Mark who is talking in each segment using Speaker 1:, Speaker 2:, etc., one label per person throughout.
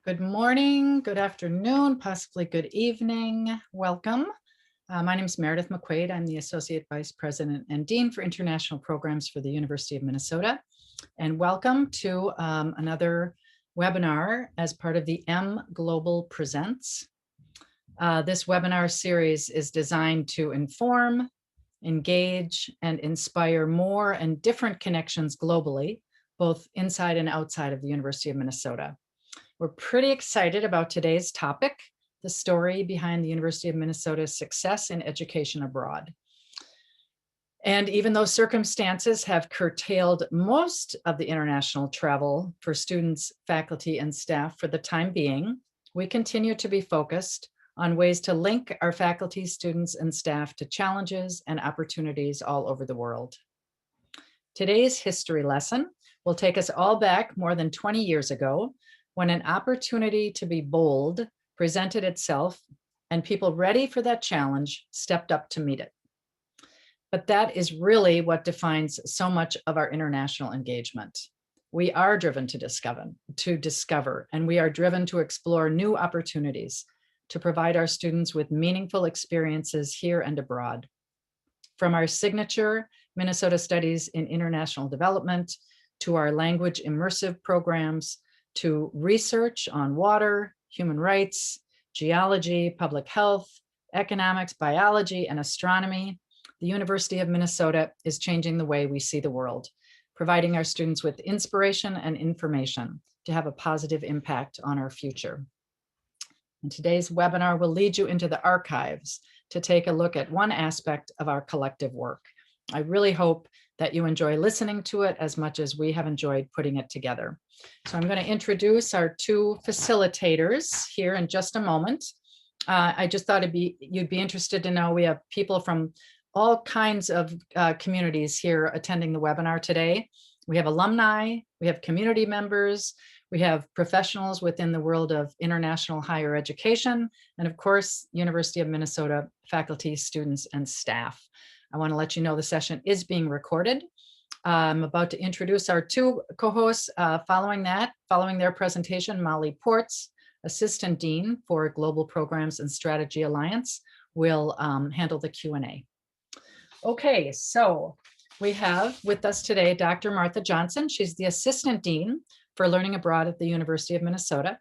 Speaker 1: Good morning, good afternoon, possibly good evening. Welcome. My name is Meredith McQuaid. I'm the Associate Vice President and Dean for International Programs for the University of Minnesota. And welcome to another webinar as part of the M Global Presents. This webinar series is designed to inform, engage, and inspire more and different connections globally, both inside and outside of the University of Minnesota. We're pretty excited about today's topic, the story behind the University of Minnesota's success in education abroad. And even though circumstances have curtailed most of the international travel for students, faculty, and staff for the time being, we continue to be focused on ways to link our faculty, students, and staff to challenges and opportunities all over the world. Today's history lesson will take us all back more than 20 years ago, when an opportunity to be bold presented itself and people ready for that challenge stepped up to meet it. But that is really what defines so much of our international engagement. We are driven to discover, and we are driven to explore new opportunities to provide our students with meaningful experiences here and abroad. From our signature Minnesota Studies in International Development to our language immersive programs, to research on water, human rights, geology, public health, economics, biology, and astronomy, the University of Minnesota is changing the way we see the world, providing our students with inspiration and information to have a positive impact on our future. And today's webinar will lead you into the archives to take a look at one aspect of our collective work. I really hope that you enjoy listening to it as much as we have enjoyed putting it together. So I'm going to introduce our two facilitators here in just a moment. I just thought you'd be interested to know we have people from all kinds of communities here attending the webinar today. We have alumni, we have community members, we have professionals within the world of international higher education, and of course, University of Minnesota faculty, students, and staff. I want to let you know the session is being recorded. I'm about to introduce our two co-hosts. Following their presentation, Molly Ports, Assistant Dean for Global Programs and Strategy Alliance, will handle the Q&A. Okay, so we have with us today Dr. Martha Johnson. She's the Assistant Dean for Learning Abroad at the University of Minnesota.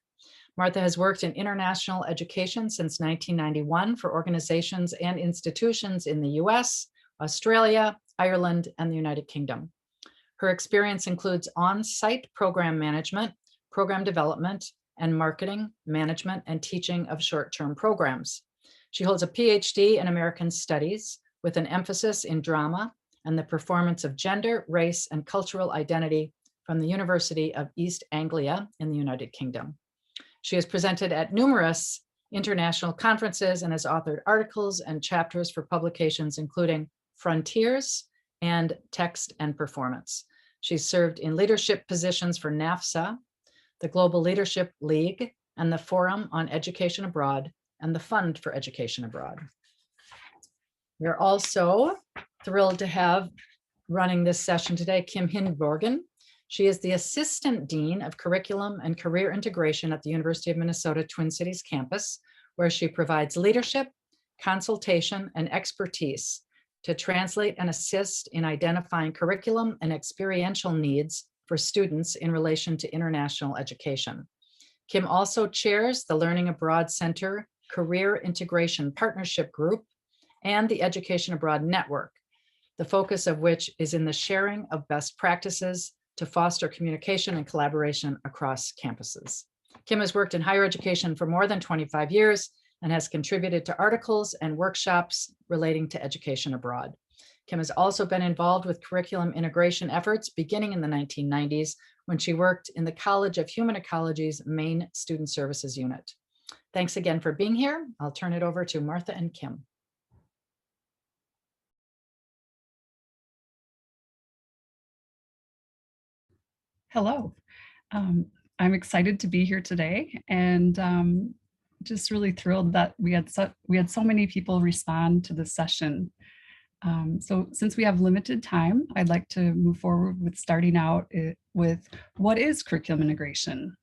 Speaker 1: Martha has worked in international education since 1991 for organizations and institutions in the US, Australia, Ireland, and the United Kingdom. Her experience includes on-site program management, program development, and marketing, management, and teaching of short-term programs. She holds a Ph.D. in American Studies with an emphasis in drama and the performance of gender, race, and cultural identity from the University of East Anglia in the United Kingdom. She has presented at numerous international conferences and has authored articles and chapters for publications, including Frontiers and Text and Performance. She's served in leadership positions for NAFSA, the Global Leadership League, and the Forum on Education Abroad, and the Fund for Education Abroad. We're also thrilled to have running this session today, Kim Hindborgen. She is the Assistant Dean of Curriculum and Career Integration at the University of Minnesota Twin Cities campus, where she provides leadership, consultation, and expertise to translate and assist in identifying curriculum and experiential needs for students in relation to international education. Kim also chairs the Learning Abroad Center Career Integration Partnership Group and the Education Abroad Network, the focus of which is in the sharing of best practices to foster communication and collaboration across campuses. Kim has worked in higher education for more than 25 years and has contributed to articles and workshops relating to education abroad. Kim has also been involved with curriculum integration efforts beginning in the 1990s when she worked in the College of Human Ecology's main student services unit. Thanks again for being here. I'll turn it over to Martha and Kim.
Speaker 2: Hello. I'm excited to be here today, and just really thrilled that we had so many people respond to the session. So since we have limited time, I'd like to move forward with starting out with what is curriculum integration?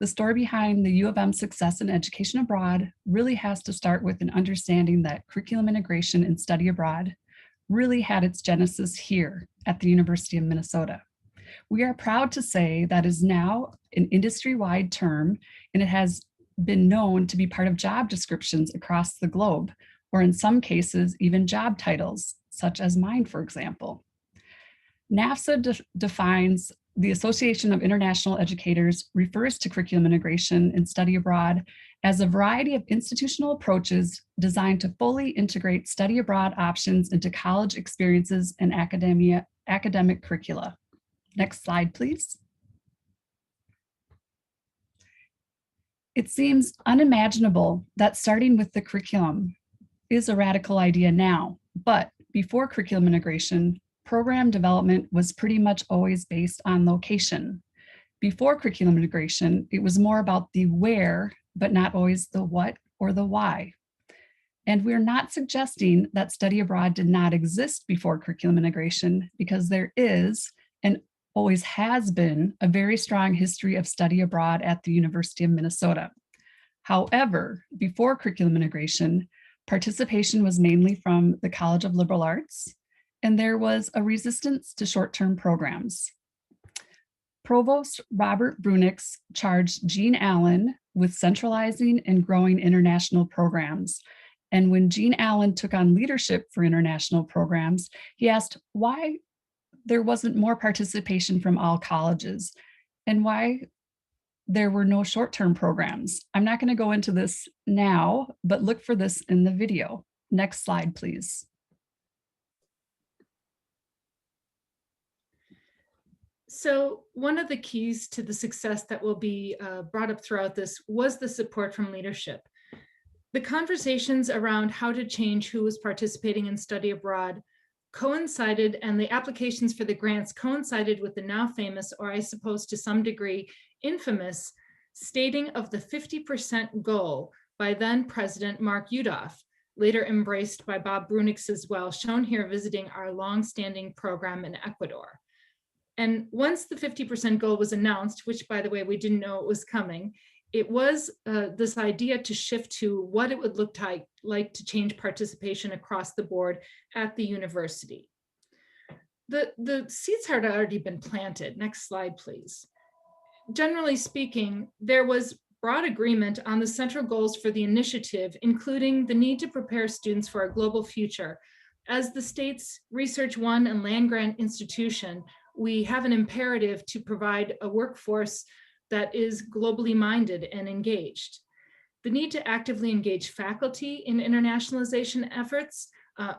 Speaker 2: The story behind the U of M success in education abroad really has to start with an understanding that curriculum integration and study abroad really had its genesis here at the University of Minnesota. We are proud to say that is now an industry-wide term, and it has been known to be part of job descriptions across the globe, or in some cases, even job titles, such as mine, for example. NAFSA defines the Association of International Educators refers to curriculum integration and study abroad as a variety of institutional approaches designed to fully integrate study abroad options into college experiences and academic curricula. Next slide, please. It seems unimaginable that starting with the curriculum is a radical idea now, but before curriculum integration, program development was pretty much always based on location. Before curriculum integration, it was more about the where, but not always the what or the why. And we're not suggesting that study abroad did not exist before curriculum integration, because there is and always has been a very strong history of study abroad at the University of Minnesota. However, before curriculum integration, participation was mainly from the College of Liberal Arts, and there was a resistance to short-term programs. Provost Robert Brunix charged Jean Allen with centralizing and growing international programs. And when Jean Allen took on leadership for international programs, he asked why there wasn't more participation from all colleges and why there were no short-term programs. I'm not going to go into this now, but look for this in the video. Next slide, please.
Speaker 3: So one of the keys to the success that will be brought up throughout this was the support from leadership. The conversations around how to change who was participating in study abroad coincided, and the applications for the grants coincided with the now famous, or I suppose to some degree, infamous stating of the 50% goal by then President Mark Yudof, later embraced by Bob Brunix as well, shown here visiting our longstanding program in Ecuador. And once the 50% goal was announced, which by the way, we didn't know it was coming, it was this idea to shift to what it would look like to change participation across the board at the university. The seeds had already been planted. Next slide, please. Generally speaking, there was broad agreement on the central goals for the initiative, including the need to prepare students for a global future. As the state's Research One and land-grant institution, we have an imperative to provide a workforce that is globally minded and engaged. The need to actively engage faculty in internationalization efforts.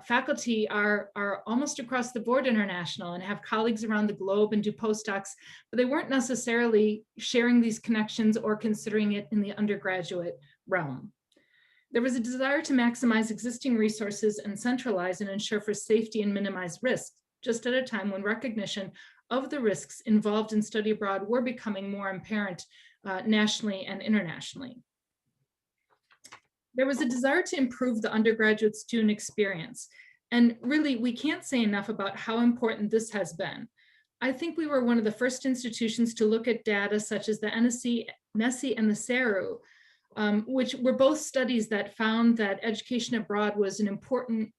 Speaker 3: Faculty are almost across the board international and have colleagues around the globe and do postdocs, but they weren't necessarily sharing these connections or considering it in the undergraduate realm. There was a desire to maximize existing resources and centralize and ensure for safety and minimize risk, just at a time when recognition of the risks involved in study abroad were becoming more apparent nationally and internationally. There was a desire to improve the undergraduate student experience. And really, we can't say enough about how important this has been. I think we were one of the first institutions to look at data such as the NSE and the CERU, which were both studies that found that education abroad was an important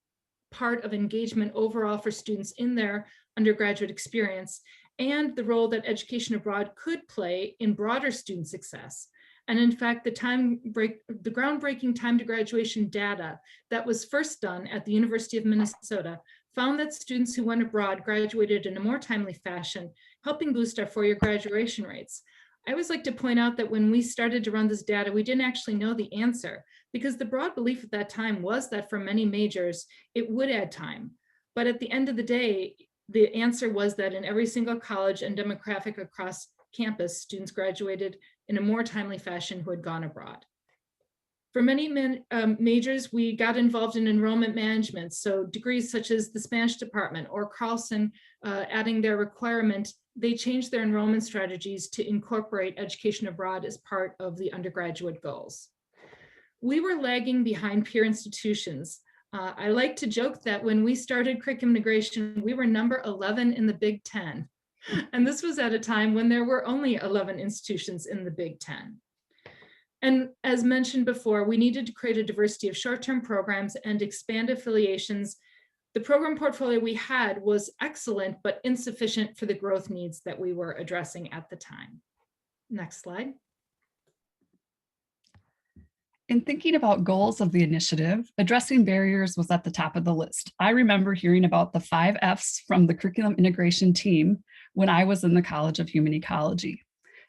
Speaker 3: part of engagement overall for students in their undergraduate experience, and the role that education abroad could play in broader student success. And in fact, the groundbreaking time to graduation data that was first done at the University of Minnesota found that students who went abroad graduated in a more timely fashion, helping boost our four-year graduation rates. I always like to point out that when we started to run this data, we didn't actually know the answer, because the broad belief at that time was that for many majors, it would add time. But at the end of the day, the answer was that in every single college and demographic across campus, students graduated in a more timely fashion who had gone abroad. For many majors, we got involved in enrollment management. So degrees such as the Spanish department or Carlson adding their requirement, they changed their enrollment strategies to incorporate education abroad as part of the undergraduate goals. We were lagging behind peer institutions. I like to joke that when we started curriculum integration, we were number 11 in the Big Ten. And this was at a time when there were only 11 institutions in the Big Ten. And as mentioned before, we needed to create a diversity of short-term programs and expand affiliations. The program portfolio we had was excellent, but insufficient for the growth needs that we were addressing at the time. Next slide.
Speaker 2: In thinking about goals of the initiative, addressing barriers was at the top of the list. I remember hearing about the 5 F's from the curriculum integration team when I was in the College of Human Ecology.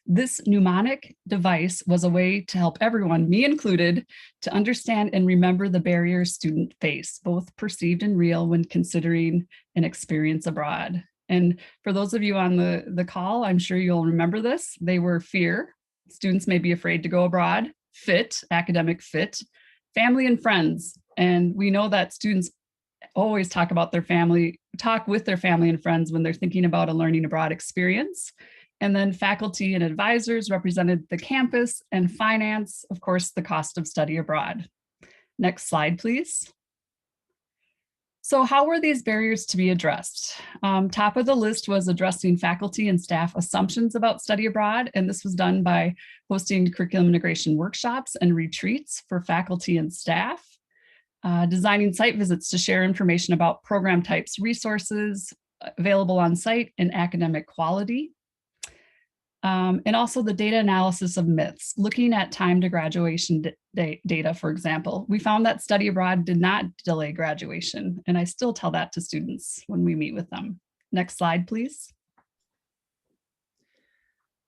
Speaker 2: This mnemonic device was a way to help everyone, me included, to understand and remember the barriers students face, both perceived and real, when considering an experience abroad. And for those of you on the call, I'm sure you'll remember this. They were fear. Students may be afraid to go abroad. Fit, academic fit, family and friends. And we know that students always talk with their family and friends when they're thinking about a learning abroad experience. And then faculty and advisors represented the campus, and finance, of course, the cost of study abroad. Next slide, please. So how were these barriers to be addressed? Top of the list was addressing faculty and staff assumptions about study abroad, and this was done by hosting curriculum integration workshops and retreats for faculty and staff, designing site visits to share information about program types, resources available on site, and academic quality. And also the data analysis of myths, looking at time to graduation data, for example. We found that study abroad did not delay graduation, and I still tell that to students when we meet with them. Next slide, please.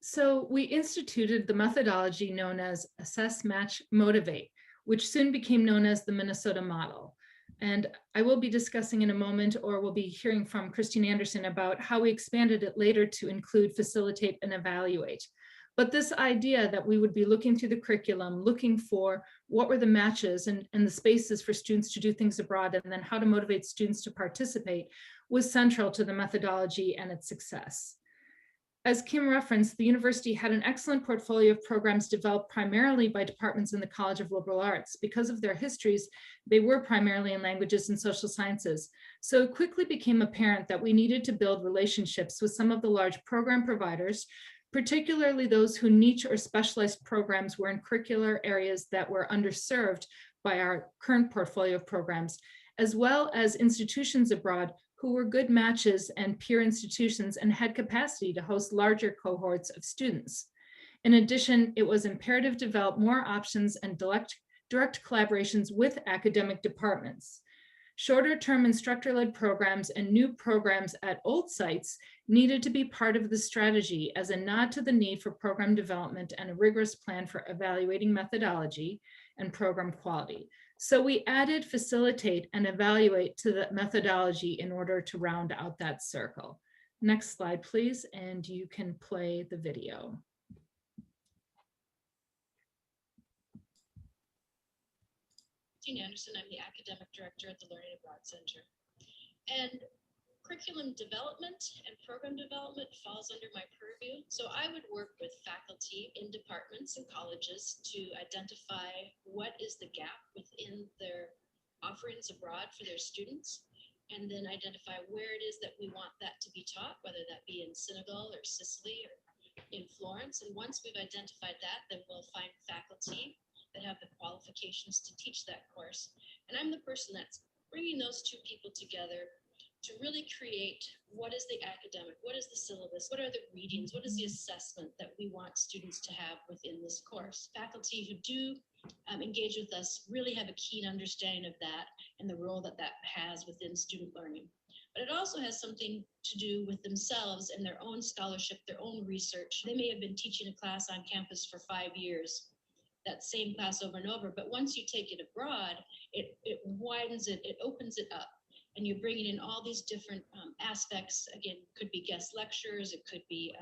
Speaker 3: So we instituted the methodology known as Assess, Match, Motivate, which soon became known as the Minnesota model. And I will be discussing in a moment, or we'll be hearing from Christine Anderson about how we expanded it later to include facilitate and evaluate. But this idea that we would be looking through the curriculum, looking for what were the matches and the spaces for students to do things abroad, and then how to motivate students to participate, was central to the methodology and its success. As Kim referenced, the university had an excellent portfolio of programs developed primarily by departments in the College of Liberal Arts. Because of their histories, they were primarily in languages and social sciences. So it quickly became apparent that we needed to build relationships with some of the large program providers, particularly those whose niche or specialized programs were in curricular areas that were underserved by our current portfolio of programs, as well as institutions abroad who were good matches and peer institutions and had capacity to host larger cohorts of students. In addition, it was imperative to develop more options and direct collaborations with academic departments. Shorter-term instructor-led programs and new programs at old sites needed to be part of the strategy as a nod to the need for program development and a rigorous plan for evaluating methodology and program quality. So we added facilitate and evaluate to the methodology in order to round out that circle. Next slide, please, and you can play the video.
Speaker 4: Christine Anderson, I'm the Academic Director at the Learning Abroad Center. And curriculum development and program development falls under my purview. So I would work with faculty in departments and colleges to identify what is the gap within their offerings abroad for their students, and then identify where it is that we want that to be taught, whether that be in Senegal or Sicily or in Florence. And once we've identified that, then we'll find faculty that have the qualifications to teach that course. And I'm the person that's bringing those two people together to really create what is the academic, what is the syllabus, what are the readings, what is the assessment that we want students to have within this course. Faculty who do engage with us really have a keen understanding of that and the role that that has within student learning. But it also has something to do with themselves and their own scholarship, their own research. They may have been teaching a class on campus for 5 years, that same class over and over, but once you take it abroad, it widens it, it opens it up. And you're bringing in all these different aspects. Again, could be guest lectures, it could be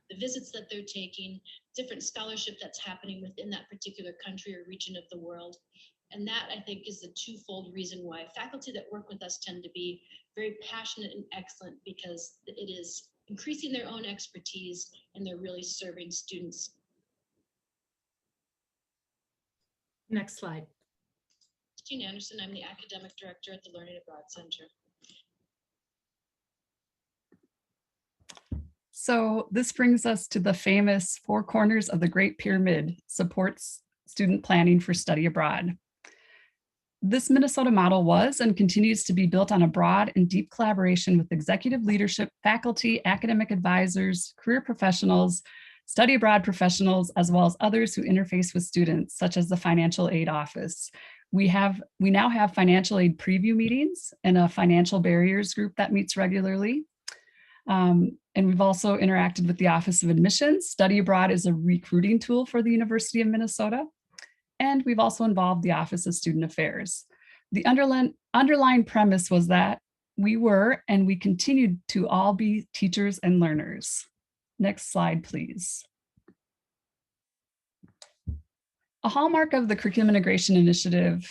Speaker 4: the visits that they're taking, different scholarship that's happening within that particular country or region of the world. And that, I think, is the twofold reason why faculty that work with us tend to be very passionate and excellent, because it is increasing their own expertise and they're really serving students.
Speaker 3: Next slide.
Speaker 4: Christine Anderson, I'm the Academic Director at the Learning Abroad Center.
Speaker 2: So this brings us to the famous four corners of the Great Pyramid, supports student planning for study abroad. This Minnesota model was and continues to be built on a broad and deep collaboration with executive leadership, faculty, academic advisors, career professionals, study abroad professionals, as well as others who interface with students, such as the financial aid office. We now have financial aid preview meetings and a financial barriers group that meets regularly. And we've also interacted with the Office of Admissions. Study abroad is a recruiting tool for the University of Minnesota. And we've also involved the Office of Student Affairs. The underlying premise was that we were and we continued to all be teachers and learners. Next slide, please. A hallmark of the Curriculum Integration Initiative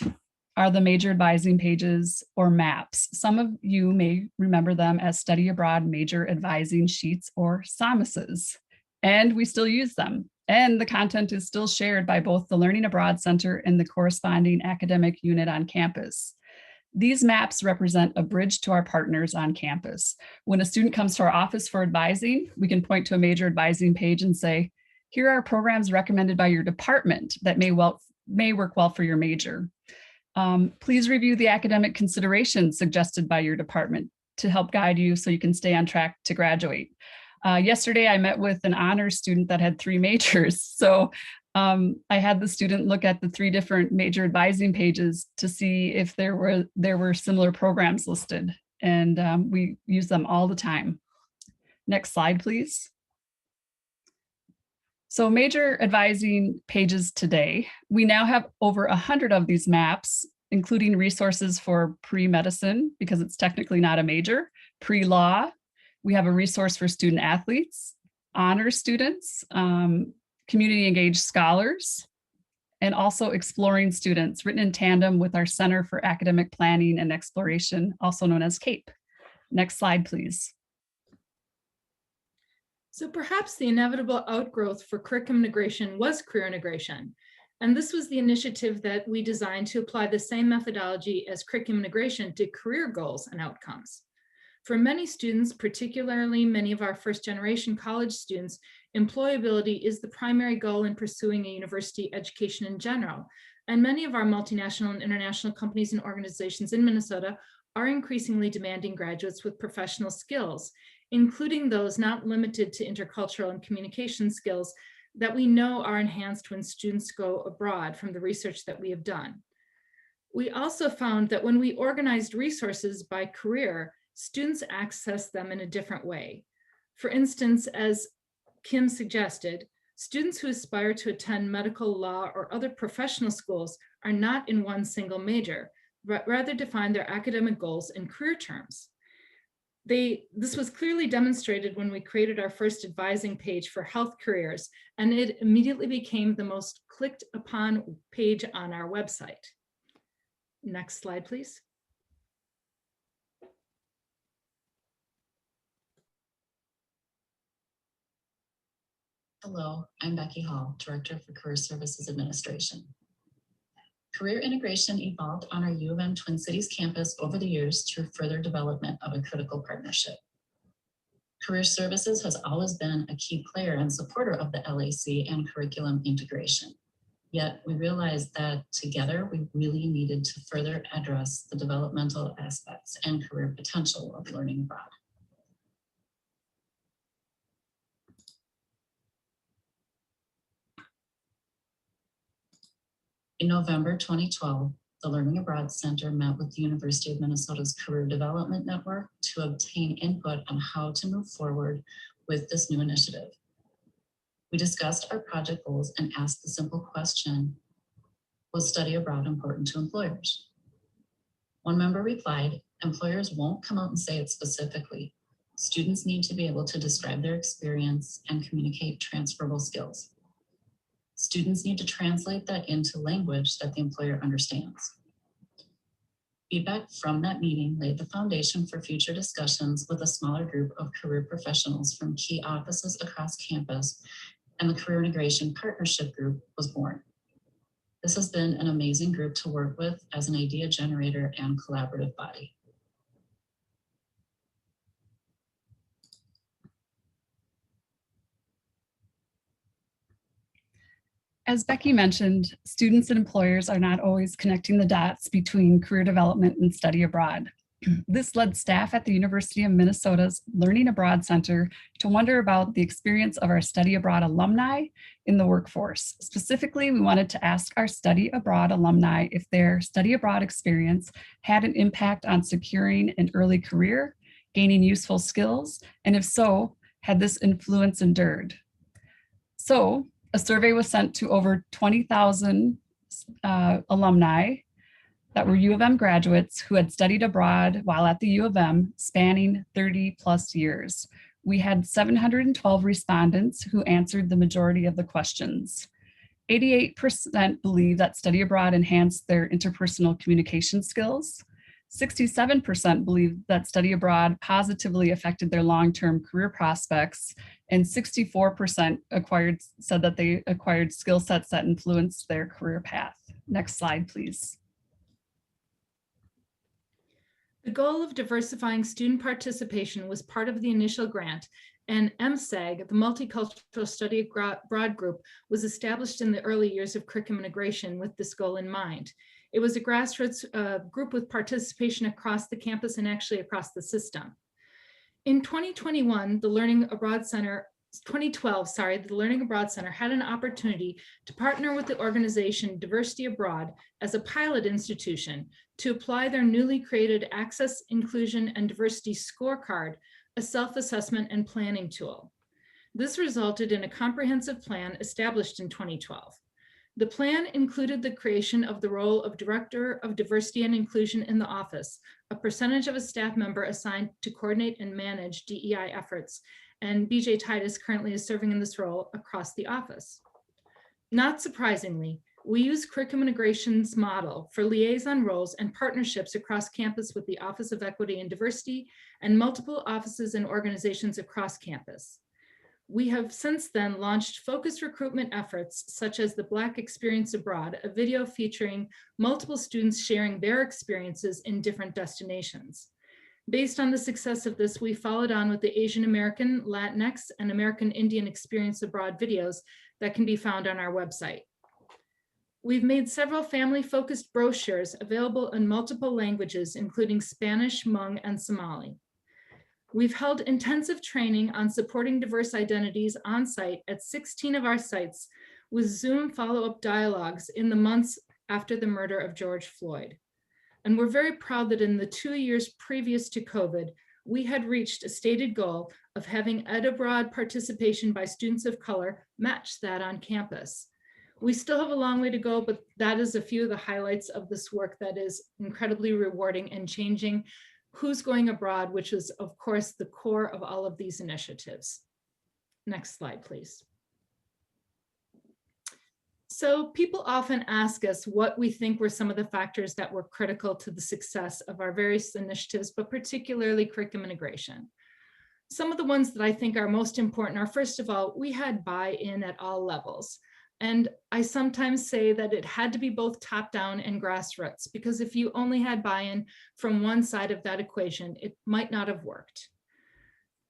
Speaker 2: are the major advising pages or MAPs. Some of you may remember them as study abroad major advising sheets or SAMASs, and we still use them. And the content is still shared by both the Learning Abroad Center and the corresponding academic unit on campus. These maps represent a bridge to our partners on campus. When a student comes to our office for advising, we can point to a major advising page and say, here are programs recommended by your department that may work well for your major. Please review the academic considerations suggested by your department to help guide you so you can stay on track to graduate. Yesterday, I met with an honors student that had 3 majors. So I had the student look at the 3 different major advising pages to see if there were similar programs listed. And we use them all the time. Next slide, please. So major advising pages today, we now have over 100 of these maps, including resources for pre-medicine, because it's technically not a major, pre-law. We have a resource for student athletes, honor students, community engaged scholars, and also exploring students, written in tandem with our Center for Academic Planning and Exploration, also known as CAPE. Next slide, please.
Speaker 3: So perhaps the inevitable outgrowth for curriculum integration was career integration. And this was the initiative that we designed to apply the same methodology as curriculum integration to career goals and outcomes. For many students, particularly many of our first generation college students, employability is the primary goal in pursuing a university education in general. And many of our multinational and international companies and organizations in Minnesota are increasingly demanding graduates with professional skills, including those not limited to intercultural and communication skills that we know are enhanced when students go abroad from the research that we have done. We also found that when we organized resources by career, students access them in a different way. For instance, as Kim suggested, students who aspire to attend medical, law, or other professional schools are not in one single major, but rather define their academic goals in career terms. This was clearly demonstrated when we created our first advising page for health careers, and it immediately became the most clicked upon page on our website. Next slide, please.
Speaker 5: Hello, I'm Becky Hall, Director for Career Services Administration. Career integration evolved on our U of M Twin Cities campus over the years through further development of a critical partnership. Career Services has always been a key player and supporter of the LAC and curriculum integration. Yet we realized that together we really needed to further address the developmental aspects and career potential of learning abroad. In November 2012, the Learning Abroad Center met with the University of Minnesota's Career Development Network to obtain input on how to move forward with this new initiative. We discussed our project goals and asked the simple question, was study abroad important to employers? One member replied, employers won't come out and say it specifically. Students need to be able to describe their experience and communicate transferable skills. Students need to translate that into language that the employer understands. Feedback from that meeting laid the foundation for future discussions with a smaller group of career professionals from key offices across campus, and the Career Integration Partnership Group was born. This has been an amazing group to work with as an idea generator and collaborative body.
Speaker 2: As Becky mentioned, students and employers are not always connecting the dots between career development and study abroad. This led staff at the University of Minnesota's Learning Abroad Center to wonder about the experience of our study abroad alumni in the workforce. Specifically, we wanted to ask our study abroad alumni if their study abroad experience had an impact on securing an early career, gaining useful skills, and if so, had this influence endured? So a survey was sent to over 20,000 alumni that were U of M graduates who had studied abroad while at the U of M, spanning 30 plus years. We had 712 respondents who answered the majority of the questions. 88% believe that study abroad enhanced their interpersonal communication skills. 67% believe that study abroad positively affected their long-term career prospects, and 64% said that they acquired skill sets that influenced their career path. Next slide, please.
Speaker 3: The goal of diversifying student participation was part of the initial grant, and MSAG, the Multicultural Study Abroad Group, was established in the early years of curriculum integration with this goal in mind. It was a grassroots group with participation across the campus and actually across the system. In 2021, the Learning Abroad Center 2012, the Learning Abroad Center had an opportunity to partner with the organization Diversity Abroad as a pilot institution to apply their newly created Access, Inclusion, and Diversity Scorecard, a self-assessment and planning tool. This resulted in a comprehensive plan established in 2012. The plan included the creation of the role of Director of Diversity and Inclusion in the office, a percentage of a staff member assigned to coordinate and manage DEI efforts, and BJ Titus currently is serving in this role across the office. Not surprisingly, we use curriculum integration's model for liaison roles and partnerships across campus with the Office of Equity and Diversity and multiple offices and organizations across campus. We have since then launched focused recruitment efforts such as the Black Experience Abroad, a video featuring multiple students sharing their experiences in different destinations. Based on the success of this, we followed on with the Asian American, Latinx, and American Indian Experience Abroad videos that can be found on our website. We've made several family-focused brochures available in multiple languages, including Spanish, Hmong, and Somali. We've held intensive training on supporting diverse identities on site at 16 of our sites with Zoom follow-up dialogues in the months after the murder of George Floyd. And we're very proud that in the 2 years previous to COVID, we had reached a stated goal of having Ed Abroad participation by students of color match that on campus. We still have a long way to go, but that is a few of the highlights of this work that is incredibly rewarding and changing who's going abroad, which is of course the core of all of these initiatives. Next slide, please. So people often ask us what we think were some of the factors that were critical to the success of our various initiatives, but particularly curriculum integration. Some of the ones that I think are most important are, first of all, we had buy-in at all levels. And I sometimes say that it had to be both top-down and grassroots, because if you only had buy-in from one side of that equation, it might not have worked.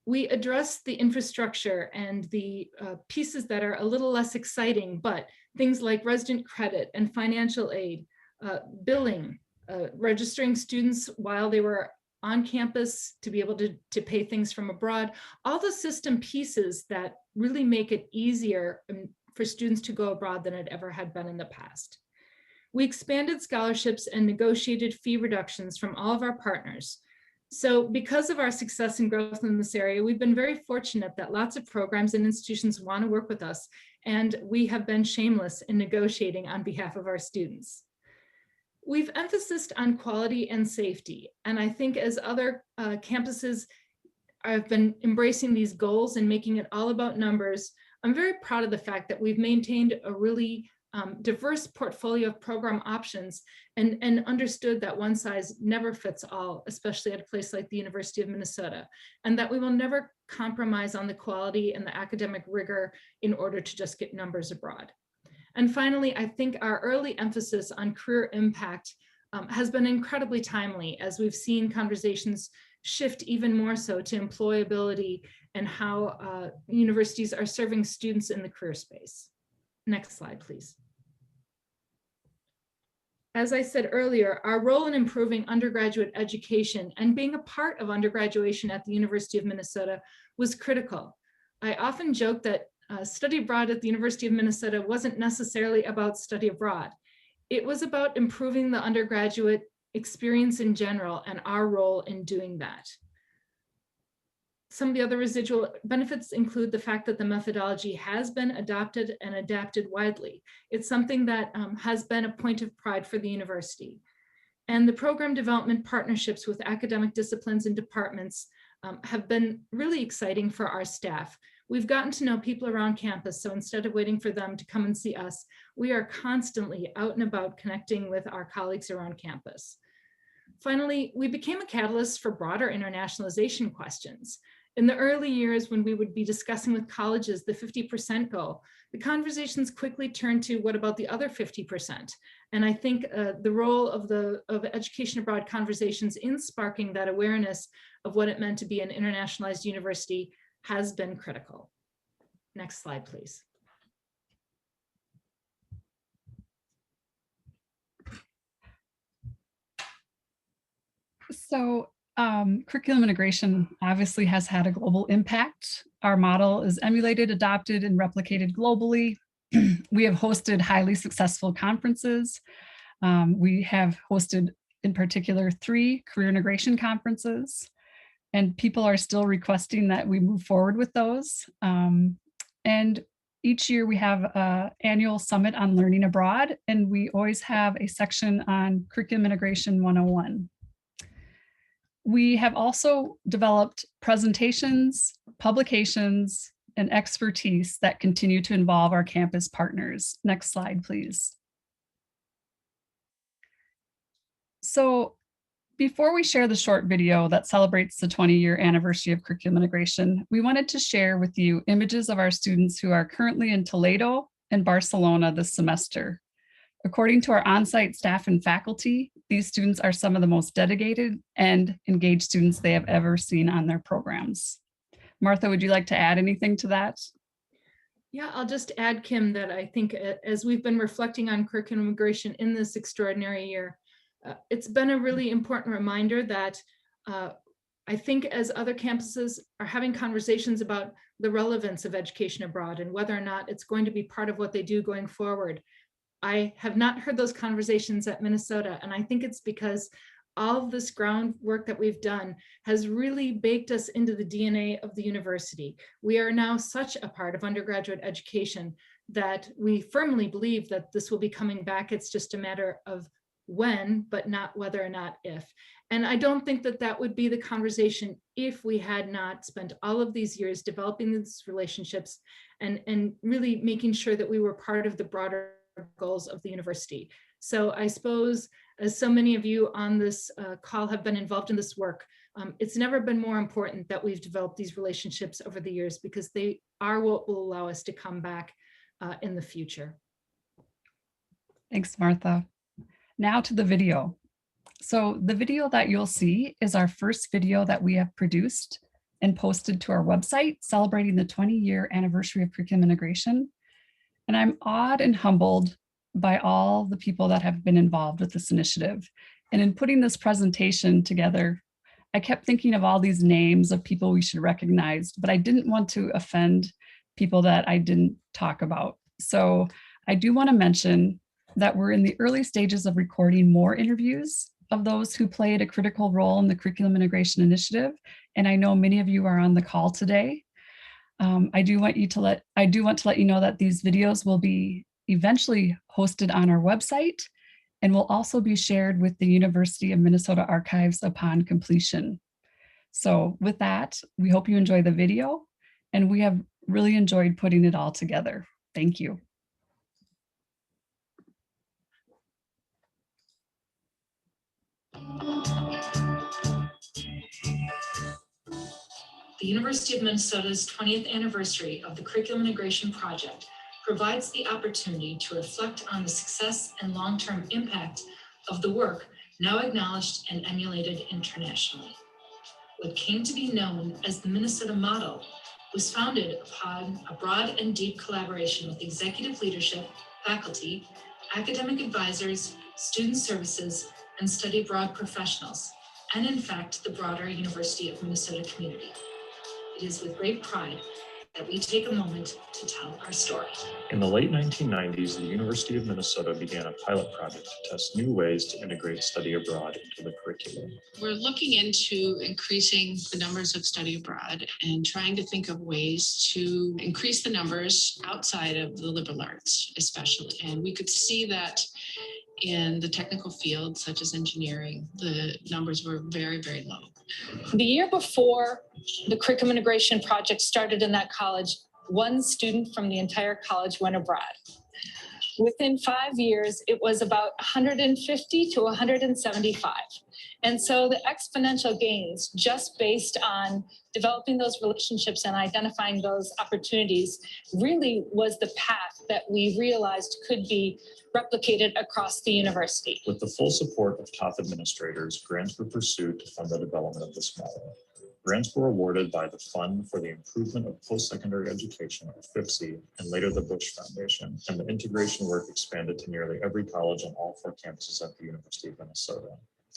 Speaker 3: We addressed the infrastructure and the pieces that are a little less exciting, but things like resident credit and financial aid, billing, registering students while they were on campus to be able to pay things from abroad, all the system pieces that really make it easier for students to go abroad than it ever had been in the past. We expanded scholarships and negotiated fee reductions from all of our partners. So because of our success and growth in this area, we've been very fortunate that lots of programs and institutions want to work with us, and we have been shameless in negotiating on behalf of our students. We've emphasized on quality and safety, and I think as other campuses have been embracing these goals and making it all about numbers, I'm very proud of the fact that we've maintained a really diverse portfolio of program options and understood that one size never fits all, especially at a place like the University of Minnesota, and that we will never compromise on the quality and the academic rigor in order to just get numbers abroad. And finally, I think our early emphasis on career impact has been incredibly timely, as we've seen conversations shift even more so to employability and how universities are serving students in the career space. Next slide, please. As I said earlier, our role in improving undergraduate education and being a part of undergraduation at the University of Minnesota was critical. I often joke that study abroad at the University of Minnesota wasn't necessarily about study abroad. It was about improving the undergraduate experience in general and our role in doing that. Some of the other residual benefits include the fact that the methodology has been adopted and adapted widely. It's something that has been a point of pride for the university. And the program development partnerships with academic disciplines and departments have been really exciting for our staff. We've gotten to know people around campus, so instead of waiting for them to come and see us, we are constantly out and about connecting with our colleagues around campus. Finally, we became a catalyst for broader internationalization questions. In the early years, when we would be discussing with colleges the 50% goal, the conversations quickly turned to what about the other 50%? And I think the role of education abroad conversations in sparking that awareness of what it meant to be an internationalized university has been critical. Next slide, please.
Speaker 2: So curriculum integration obviously has had a global impact. Our model is emulated, adopted, and replicated globally. We have hosted highly successful conferences. We have hosted, in particular, 3 career integration conferences, and people are still requesting that we move forward with those. And each year we have an annual summit on learning abroad, and we always have a section on curriculum integration 101. We have also developed presentations, publications, and expertise that continue to involve our campus partners. Next slide, please. So before we share the short video that celebrates the 20-year anniversary of curriculum integration, we wanted to share with you images of our students who are currently in Toledo and Barcelona this semester. According to our on-site staff and faculty, these students are some of the most dedicated and engaged students they have ever seen on their programs. Martha, would you like to add anything to that?
Speaker 3: Yeah, I'll just add, Kim, that I think as we've been reflecting on curriculum integration in this extraordinary year, it's been a really important reminder that I think as other campuses are having conversations about the relevance of education abroad and whether or not it's going to be part of what they do going forward, I have not heard those conversations at Minnesota, and I think it's because all of this groundwork that we've done has really baked us into the DNA of the university. We are now such a part of undergraduate education that we firmly believe that this will be coming back. It's just a matter of when, but not whether or not if. And I don't think that that would be the conversation if we had not spent all of these years developing these relationships and really making sure that we were part of the broader goals of the university. So I suppose, as so many of you on this call have been involved in this work, it's never been more important that we've developed these relationships over the years, because they are what will allow us to come back in the future.
Speaker 2: Thanks, Martha. Now to the video. So the video that you'll see is our first video that we have produced and posted to our website celebrating the 20-year anniversary of curriculum integration. And I'm awed and humbled by all the people that have been involved with this initiative. And in putting this presentation together, I kept thinking of all these names of people we should recognize, but I didn't want to offend people that I didn't talk about. So I do want to mention that we're in the early stages of recording more interviews of those who played a critical role in the curriculum integration initiative. And I know many of you are on the call today. I do want to let you know that these videos will be eventually hosted on our website and will also be shared with the University of Minnesota archives upon completion. So with that, we hope you enjoy the video, and we have really enjoyed putting it all together. Thank you.
Speaker 5: The University of Minnesota's 20th anniversary of the Curriculum Integration Project provides the opportunity to reflect on the success and long-term impact of the work now acknowledged and emulated internationally. What came to be known as the Minnesota model was founded upon a broad and deep collaboration with executive leadership, faculty, academic advisors, student services, and study abroad professionals, and in fact, the broader University of Minnesota community. It is with great pride that we take a moment to tell our story.
Speaker 6: In the late 1990s, the University of Minnesota began a pilot project to test new ways to integrate study abroad into the curriculum.
Speaker 4: We're looking into increasing the numbers of study abroad and trying to think of ways to increase the numbers outside of the liberal arts, especially. And we could see that in the technical fields, such as engineering, the numbers were very, very low.
Speaker 7: The year before the curriculum integration project started in that college, one student from the entire college went abroad. Within 5 years, it was about 150 to 175. And so the exponential gains, just based on developing those relationships and identifying those opportunities, really was the path that we realized could be replicated across the university.
Speaker 6: With the full support of top administrators, grants were pursued to fund the development of this model. Grants were awarded by the Fund for the Improvement of Post-Secondary Education, or FIPSE, and later the Bush Foundation, and the integration work expanded to nearly every college on all 4 campuses at the University of Minnesota.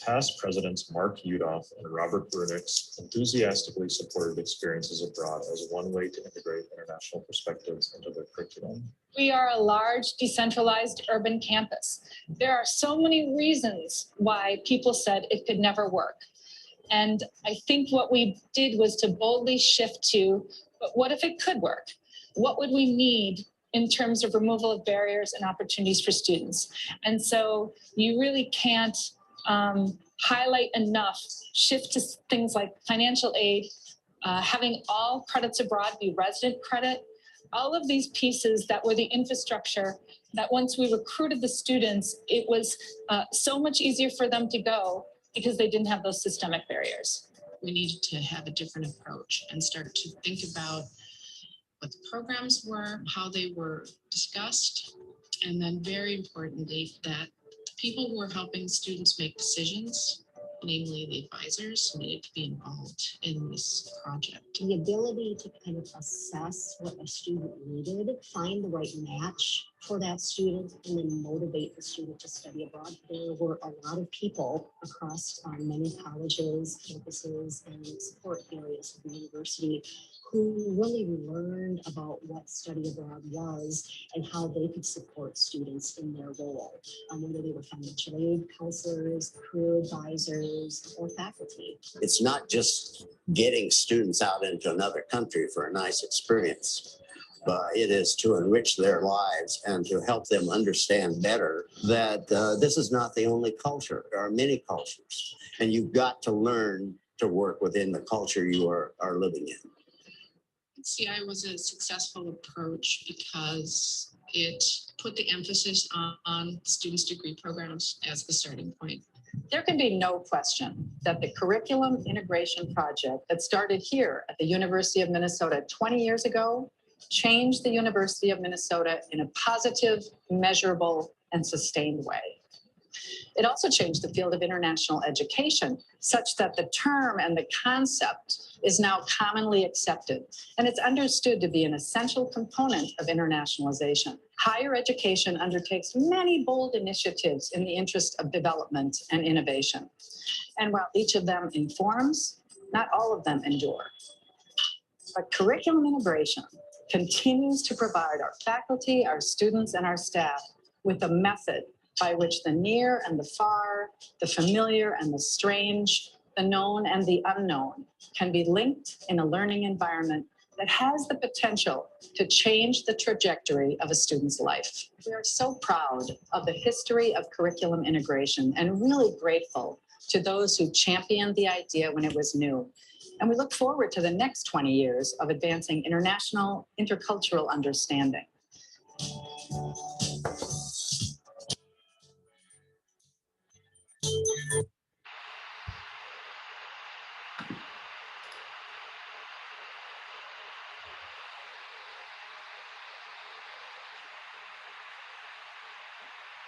Speaker 6: Past presidents Mark Udoff and Robert Brunix enthusiastically supported experiences abroad as one way to integrate international perspectives into their curriculum.
Speaker 7: We are a large, decentralized urban campus. There are so many reasons why people said it could never work. And I think what we did was to boldly shift to, but what if it could work? What would we need in terms of removal of barriers and opportunities for students? And so you really can't highlight enough, shift to things like financial aid, having all credits abroad be resident credit, all of these pieces that were the infrastructure that once we recruited the students, it was so much easier for them to go because they didn't have those systemic barriers.
Speaker 4: We needed to have a different approach and start to think about what the programs were, how they were discussed, and then very importantly, that the people who were helping students make decisions, namely the advisors, needed to be involved in this project.
Speaker 8: The ability to kind of assess what a student needed, find the right match for that student, and then motivate the student to study abroad. There were a lot of people across many colleges, campuses, and support areas of the university who really learned about what study abroad was and how they could support students in their role, whether they were financial aid counselors, career advisors, or faculty.
Speaker 9: It's not just getting students out into another country for a nice experience, but it is to enrich their lives and to help them understand better that this is not the only culture. There are many cultures, and you've got to learn to work within the culture you are living in.
Speaker 4: CI was a successful approach because it put the emphasis on students' degree programs as the starting point.
Speaker 7: There can be no question that the curriculum integration project that started here at the University of Minnesota 20 years ago changed the University of Minnesota in a positive, measurable, and sustained way. It also changed the field of international education such that the term and the concept is now commonly accepted, and it's understood to be an essential component of internationalization. Higher education undertakes many bold initiatives in the interest of development and innovation. And while each of them informs, not all of them endure. But curriculum integration continues to provide our faculty, our students, and our staff with a method by which the near and the far, the familiar and the strange, the known and the unknown can be linked in a learning environment that has the potential to change the trajectory of a student's life. We are so proud of the history of curriculum integration and really grateful to those who championed the idea when it was new. And we look forward to the next 20 years of advancing international intercultural understanding.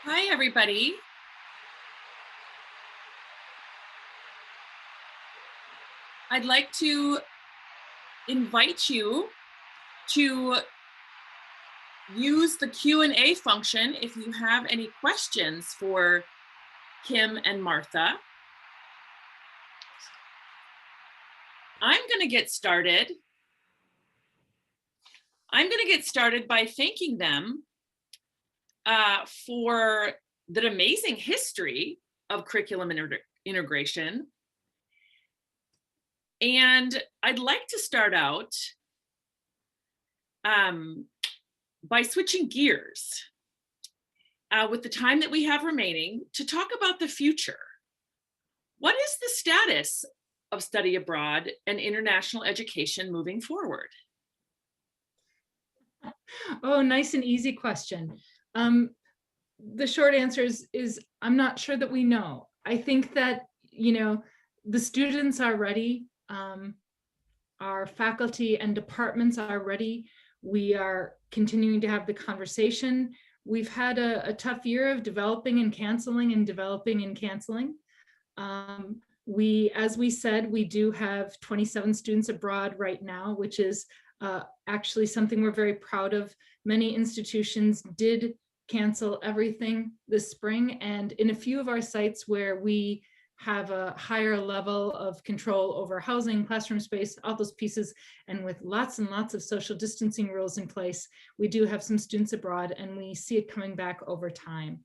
Speaker 10: Hi, everybody. I'd like to invite you to use the Q&A function if you have any questions for Kim and Martha. I'm going to get started. I'm going to get started by thanking them for that amazing history of curriculum integration. And I'd like to start out by switching gears with the time that we have remaining to talk about the future. What is the status of study abroad and international education moving forward?
Speaker 3: Oh, nice and easy question. The short answer is I'm not sure that we know. I think that, you know, the students are ready. Our faculty and departments are ready. We are continuing to have the conversation. We've had a tough year of developing and canceling and developing and canceling. As we said, we do have 27 students abroad right now, which is actually something we're very proud of. Many institutions did cancel everything this spring, and in a few of our sites where we have a higher level of control over housing, classroom space, all those pieces, and with lots and lots of social distancing rules in place, we do have some students abroad, and we see it coming back over time.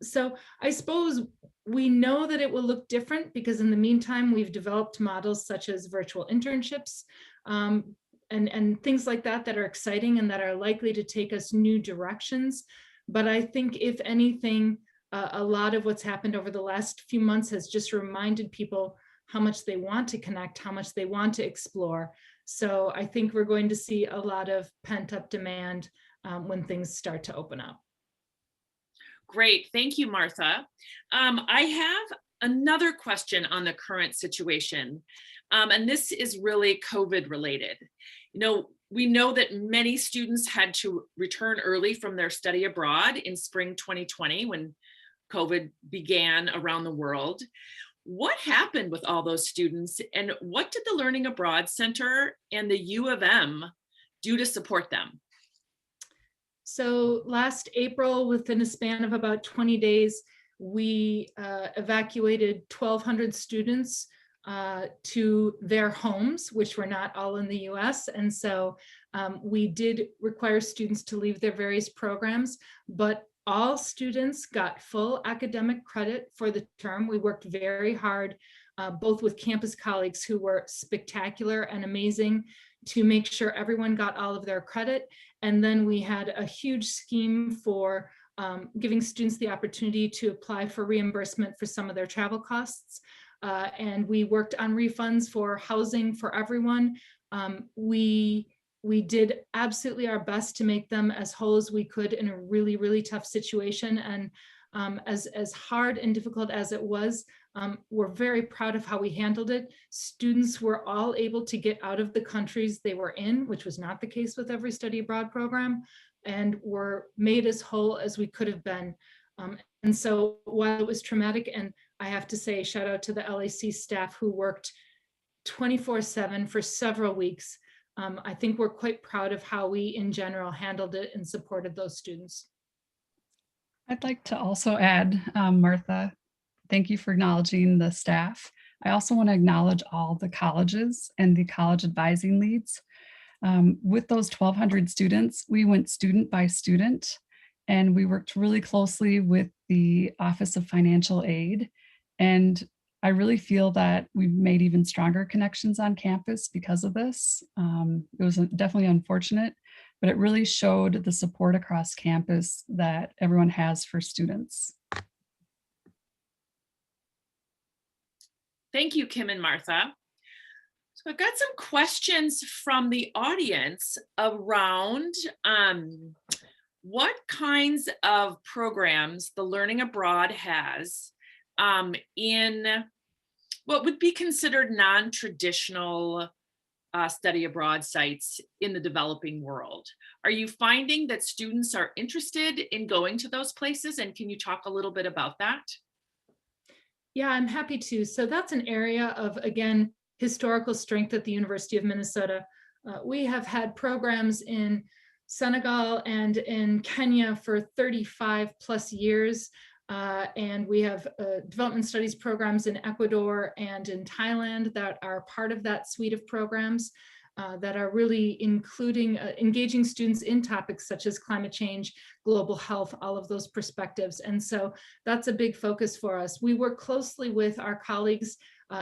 Speaker 3: So I suppose we know that it will look different because in the meantime, we've developed models such as virtual internships and things like that that are exciting and that are likely to take us new directions. But I think if anything, a lot of what's happened over the last few months has just reminded people how much they want to connect, how much they want to explore. So I think we're going to see a lot of pent-up demand when things start to open up.
Speaker 10: Great, thank you, Martha. I have another question on the current situation, and this is really COVID related. You know, we know that many students had to return early from their study abroad in spring 2020 when COVID began around the world. What happened with all those students, and what did the Learning Abroad Center and the U of M do to support them?
Speaker 3: So last April, within a span of about 20 days, we evacuated 1,200 students to their homes, which were not all in the US. And so we did require students to leave their various programs, but all students got full academic credit for the term. We worked very hard, both with campus colleagues who were spectacular and amazing, to make sure everyone got all of their credit. And then we had a huge scheme for giving students the opportunity to apply for reimbursement for some of their travel costs. And we worked on refunds for housing for everyone. We did absolutely our best to make them as whole as we could in a really, really tough situation. And as hard and difficult as it was, we're very proud of how we handled it. Students were all able to get out of the countries they were in, which was not the case with every study abroad program, and were made as whole as we could have been. And so while it was traumatic, and I have to say, shout out to the LAC staff who worked 24/7 for several weeks. I think we're quite proud of how we, in general, handled it and supported those students.
Speaker 2: I'd like to also add, Martha, thank you for acknowledging the staff. I also want to acknowledge all the colleges and the college advising leads. With those 1,200 students, we went student by student, and we worked really closely with the Office of Financial Aid. And I really feel that we've made even stronger connections on campus because of this. It was definitely unfortunate, but it really showed the support across campus that everyone has for students.
Speaker 10: Thank you, Kim and Martha. So I've got some questions from the audience around what kinds of programs the Learning Abroad has in what would be considered non-traditional study abroad sites in the developing world. Are you finding that students are interested in going to those places? And can you talk a little bit about that?
Speaker 3: Yeah, I'm happy to. So that's an area of, again, historical strength at the University of Minnesota. We have had programs in Senegal and in Kenya for 35 plus years. And we have development studies programs in Ecuador and in Thailand that are part of that suite of programs that are really including engaging students in topics such as climate change, global health, all of those perspectives. And so that's a big focus for us. We work closely with our colleagues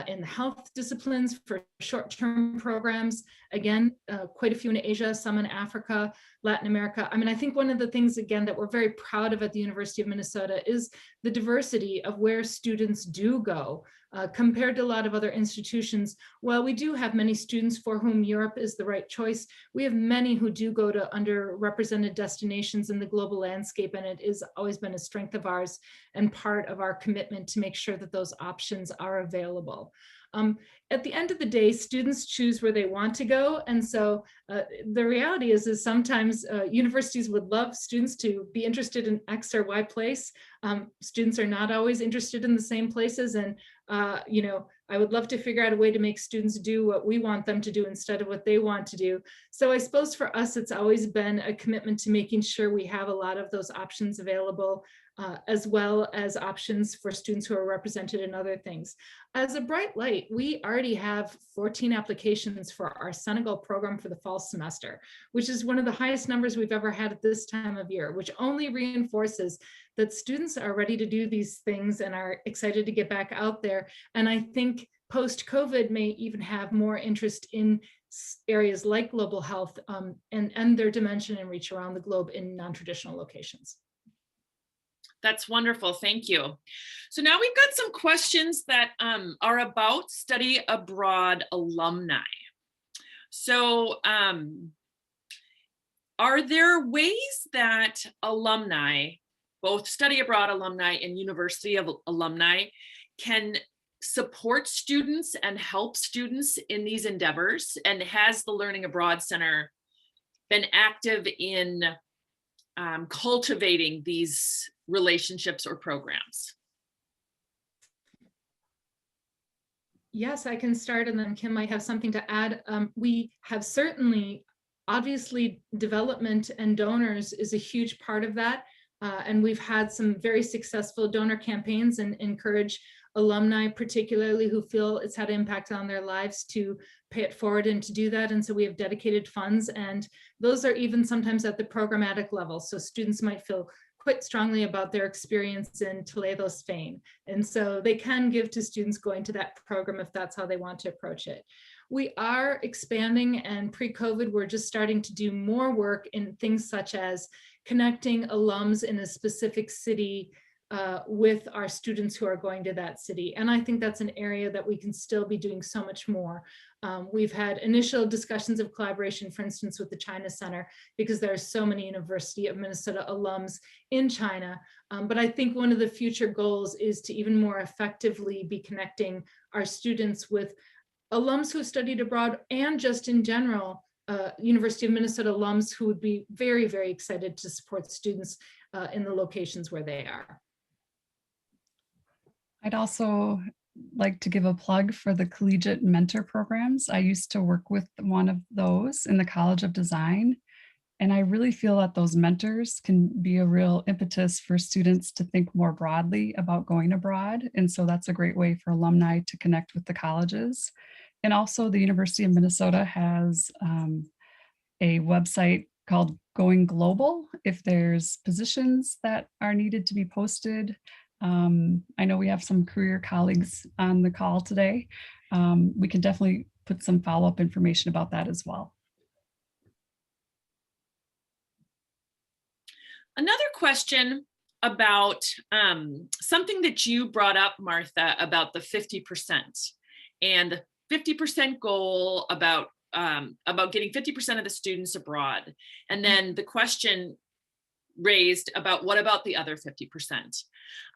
Speaker 3: in the health disciplines for short-term programs. Again, quite a few in Asia, some in Africa, Latin America. I mean, I think one of the things, again, that we're very proud of at the University of Minnesota is the diversity of where students do go. Compared to a lot of other institutions, while we do have many students for whom Europe is the right choice, we have many who do go to underrepresented destinations in the global landscape, and it has always been a strength of ours and part of our commitment to make sure that those options are available. At the end of the day, students choose where they want to go. And so the reality is sometimes universities would love students to be interested in X or Y place. Students are not always interested in the same places. And, you know, I would love to figure out a way to make students do what we want them to do instead of what they want to do. So I suppose for us, it's always been a commitment to making sure we have a lot of those options available, as well as options for students who are represented in other things. As a bright light, we already have 14 applications for our Senegal program for the fall semester, which is one of the highest numbers we've ever had at this time of year, which only reinforces that students are ready to do these things and are excited to get back out there. And I think post-COVID may even have more interest in areas like global health and their dimension and reach around the globe in non-traditional locations.
Speaker 10: That's wonderful. Thank you. So now we've got some questions that are about study abroad alumni. So are there ways that alumni, both study abroad alumni and university of alumni, can support students and help students in these endeavors? And has the Learning Abroad Center been active in cultivating these relationships or programs?
Speaker 3: Yes, I can start, and then Kim might have something to add. We have certainly, obviously, development and donors is a huge part of that. And we've had some very successful donor campaigns and encourage alumni, particularly who feel it's had an impact on their lives, to pay it forward and to do that. And so we have dedicated funds, and those are even sometimes at the programmatic level. So students might feel quite strongly about their experience in Toledo, Spain. And so they can give to students going to that program if that's how they want to approach it. We are expanding, and pre-COVID, we're just starting to do more work in things such as connecting alums in a specific city with our students who are going to that city. And I think that's an area that we can still be doing so much more. We've had initial discussions of collaboration, for instance, with the China Center, because there are so many University of Minnesota alums in China. But I think one of the future goals is to even more effectively be connecting our students with alums who studied abroad, and just in general, University of Minnesota alums who would be very, very excited to support students in the locations where they are.
Speaker 2: I'd also like to give a plug for the collegiate mentor programs. I used to work with one of those in the College of Design, and I really feel that those mentors can be a real impetus for students to think more broadly about going abroad. And so that's a great way for alumni to connect with the colleges. And also the University of Minnesota has a website called Going Global. If there's positions that are needed to be posted, I know we have some career colleagues on the call today. We can definitely put some follow-up information about that as well.
Speaker 10: Another question about something that you brought up, Martha, about the 50% and the 50% goal about getting 50% of the students abroad. And then the question raised about what about the other 50%?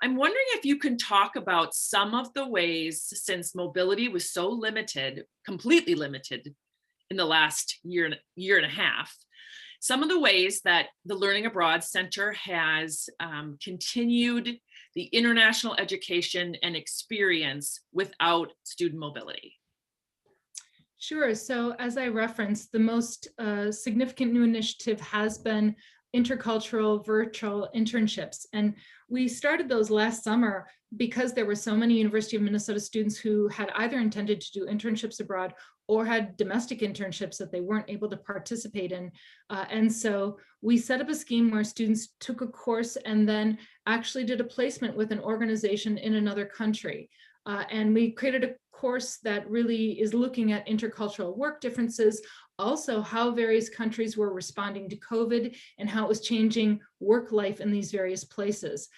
Speaker 10: I'm wondering if you can talk about some of the ways, since mobility was so limited, completely limited in the last year and a half, some of the ways that the Learning Abroad Center has continued the international education and experience without student mobility.
Speaker 3: Sure. So as I referenced, the most significant new initiative has been intercultural virtual internships. And we started those last summer because there were so many University of Minnesota students who had either intended to do internships abroad or had domestic internships that they weren't able to participate in. And so we set up a scheme where students took a course and then actually did a placement with an organization in another country. And we created a course that really is looking at intercultural work differences, also how various countries were responding to COVID and how it was changing work life in these various places.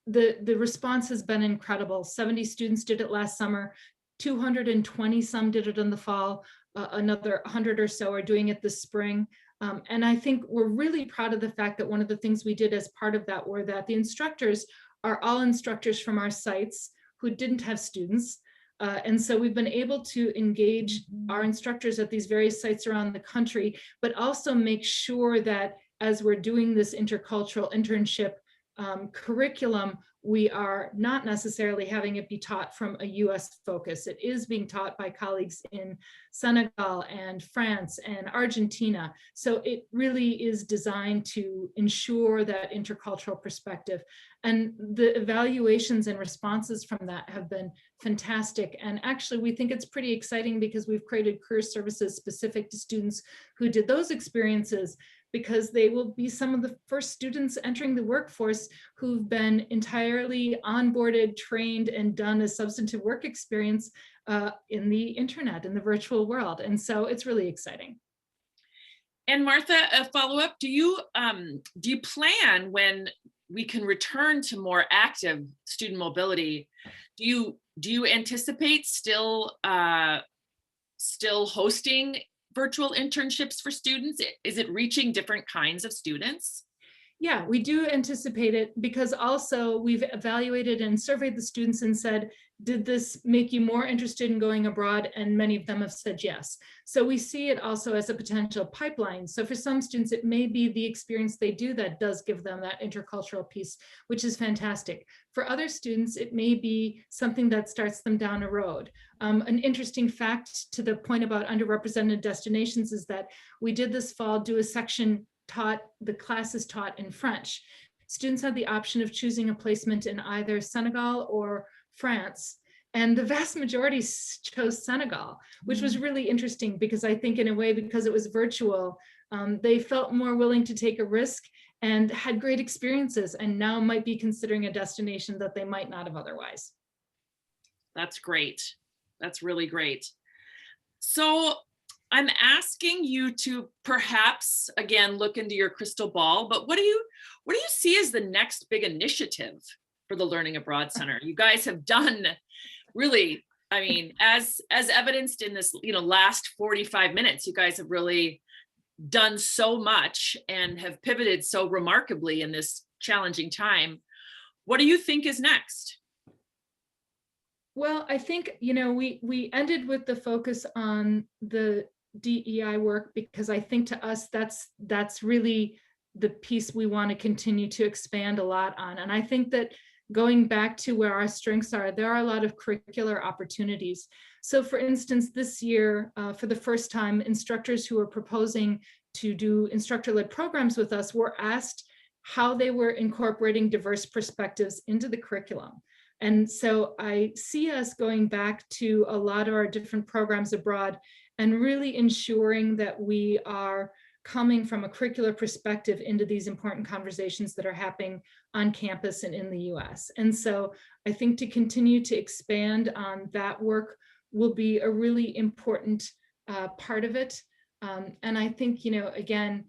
Speaker 3: The response has been incredible. 70 students did it last summer, 220 some did it in the fall, another 100 or so are doing it this spring. And I think we're really proud of the fact that one of the things we did as part of that were that the instructors are all instructors from our sites who didn't have students. And so we've been able to engage our instructors at these various sites around the country, but also make sure that as we're doing this intercultural internship curriculum, we are not necessarily having it be taught from a US focus. It is being taught by colleagues in Senegal and France and Argentina. So it really is designed to ensure that intercultural perspective. And the evaluations and responses from that have been fantastic. And actually, we think it's pretty exciting because we've created career services specific to students who did those experiences, because they will be some of the first students entering the workforce who've been entirely onboarded, trained, and done a substantive work experience in the internet, in the virtual world. And so it's really exciting.
Speaker 10: And Martha, a follow-up, do you plan when we can return to more active student mobility, do you anticipate still hosting virtual internships for students? Is it reaching different kinds of students?
Speaker 3: Yeah, we do anticipate it, because also we've evaluated and surveyed the students and said, did this make you more interested in going abroad? And many of them have said yes. So we see it also as a potential pipeline. So for some students, it may be the experience they do that does give them that intercultural piece, which is fantastic. For other students, it may be something that starts them down a road. An interesting fact to the point about underrepresented destinations is that we did this fall do a section taught, the class is taught in French. Students had the option of choosing a placement in either Senegal or France. And the vast majority chose Senegal, which was really interesting, because I think in a way, because it was virtual, they felt more willing to take a risk and had great experiences, and now might be considering a destination that they might not have otherwise.
Speaker 10: That's great. That's really great. So I'm asking you to perhaps, again, look into your crystal ball, but what do you see as the next big initiative for the Learning Abroad Center? You guys have done really, I mean, as evidenced in this, last 45 minutes, you guys have really done so much and have pivoted so remarkably in this challenging time. What do you think is next?
Speaker 3: Well, I think, we ended with the focus on the DEI work, because I think to us, that's really the piece we want to continue to expand a lot on. And I think that going back to where our strengths are, there are a lot of curricular opportunities. So for instance, this year, for the first time, instructors who are proposing to do instructor-led programs with us were asked how they were incorporating diverse perspectives into the curriculum. And so I see us going back to a lot of our different programs abroad and really ensuring that we are coming from a curricular perspective into these important conversations that are happening on campus and in the US. And so I think to continue to expand on that work will be a really important part of it. And I think, again,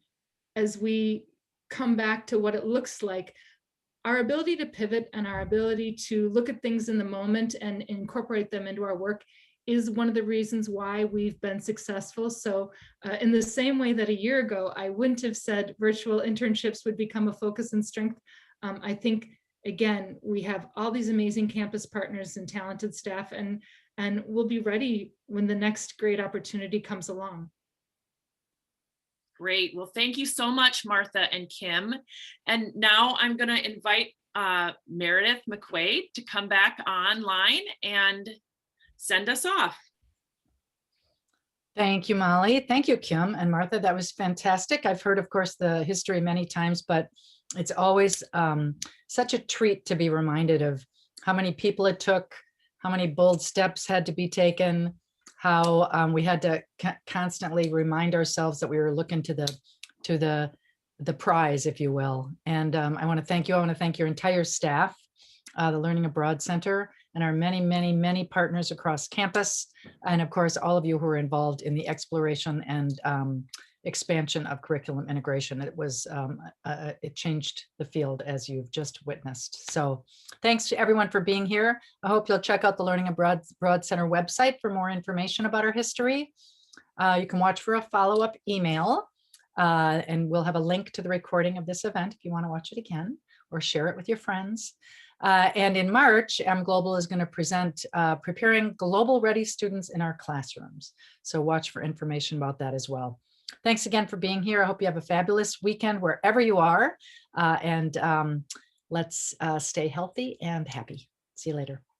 Speaker 3: as we come back to what it looks like, our ability to pivot and our ability to look at things in the moment and incorporate them into our work is one of the reasons why we've been successful. So in the same way that a year ago, I wouldn't have said virtual internships would become a focus and strength. I think, again, we have all these amazing campus partners and talented staff, and we'll be ready when the next great opportunity comes along.
Speaker 10: Great. Well, thank you so much, Martha and Kim. And now I'm going to invite Meredith McQuaid to come back online and send us off.
Speaker 1: Thank you, Molly. Thank you, Kim and Martha. That was fantastic. I've heard, of course, the history many times, but it's always such a treat to be reminded of how many people it took, how many bold steps had to be taken, how we had to constantly remind ourselves that we were looking to the prize, if you will. And I want to thank you. I want to thank your entire staff, the Learning Abroad Center, and our many, many, many partners across campus. And of course, all of you who are involved in the exploration and expansion of curriculum integration. It was, it changed the field, as you've just witnessed. So thanks to everyone for being here. I hope you'll check out the Learning Abroad Center website for more information about our history. You can watch for a follow-up email, and we'll have a link to the recording of this event if you want to watch it again or share it with your friends. And in March, mGlobal is going to present preparing global ready students in our classrooms. So watch for information about that as well. Thanks again for being here. I hope you have a fabulous weekend wherever you are. And let's stay healthy and happy. See you later.